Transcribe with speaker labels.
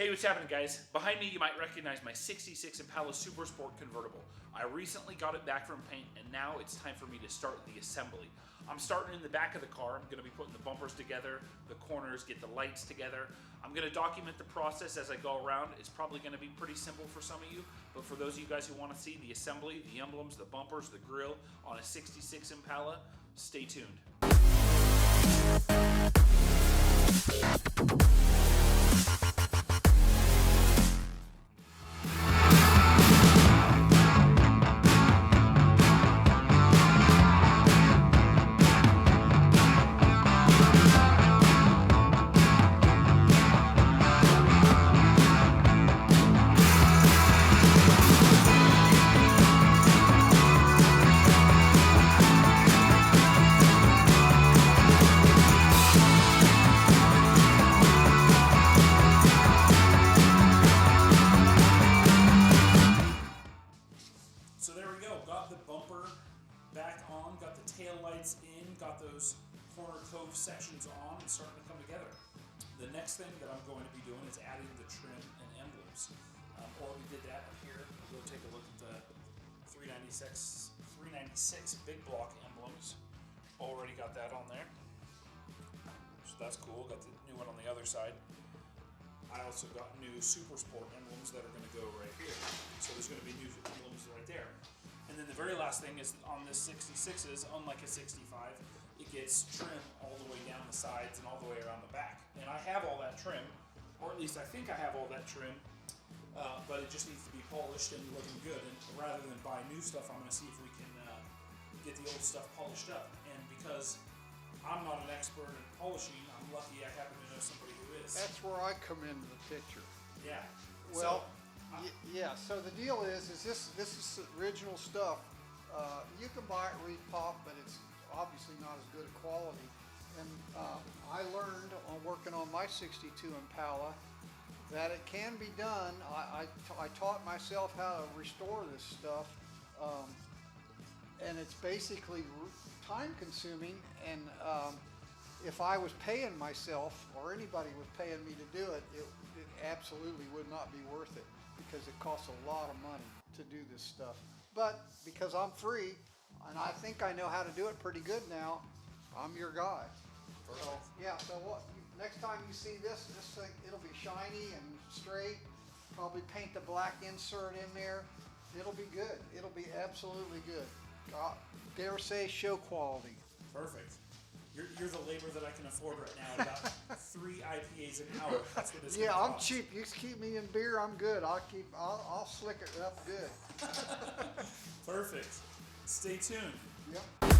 Speaker 1: Hey, what's happening, guys? Behind me you might recognize my 66 Impala Super Sport convertible. I recently got it back from paint and now it's time for me to start the assembly. I'm starting in the back of the car. I'm going to be putting the bumpers together, the corners, get the lights together. I'm going to document the process as I go around. It's probably going to be pretty simple for some of you, but for those of you guys who want to see the assembly, the emblems, the bumpers, the grille on a 66 Impala, stay tuned. So there we go, got the bumper back on, got the tail lights in, got those corner cove sections on and starting to come together. The next thing that I'm going to be doing is adding the trim and emblems. Already did that up here. We'll take a look at the 396 big block emblems. Already got that on there. So that's cool, got the new one on the other side. I also got new Super Sport emblems that are going to go right here. So there's going to be new emblems right there. And then the very last thing is on this 66s, unlike a 65, it gets trim all the way down the sides and all the way around the back. And I have all that trim, or at least I think I have all that trim, but it just needs to be polished and looking good. And rather than buy new stuff, I'm going to see if we can get the old stuff polished up. And because I'm not an expert in polishing, I'm lucky I happen to know somebody who is.
Speaker 2: That's where I come into the picture.
Speaker 1: Yeah.
Speaker 2: Well, yeah. So the deal is this is original stuff. You can buy it repop, but it's obviously not as good a quality. And I learned on working on my '62 Impala that it can be done. I taught myself how to restore this stuff, and it's basically time consuming. And if I was paying myself or anybody was paying me to do it, it absolutely would not be worth it because it costs a lot of money to do this stuff. But because I'm free and I think I know how to do it pretty good now, I'm your guy.
Speaker 1: Perfect.
Speaker 2: So yeah, so next time you see this thing, it'll be shiny and straight. Probably paint the black insert in there. It'll be good. It'll be absolutely good. Dare say show quality.
Speaker 1: Perfect. You're the labor that I can afford right now. About 3 IPAs an hour. That's what it's
Speaker 2: Yeah, I'm
Speaker 1: cost.
Speaker 2: cheap. You keep me in beer, I'm good. I'll slick it up good.
Speaker 1: Perfect. Stay tuned.
Speaker 2: Yep.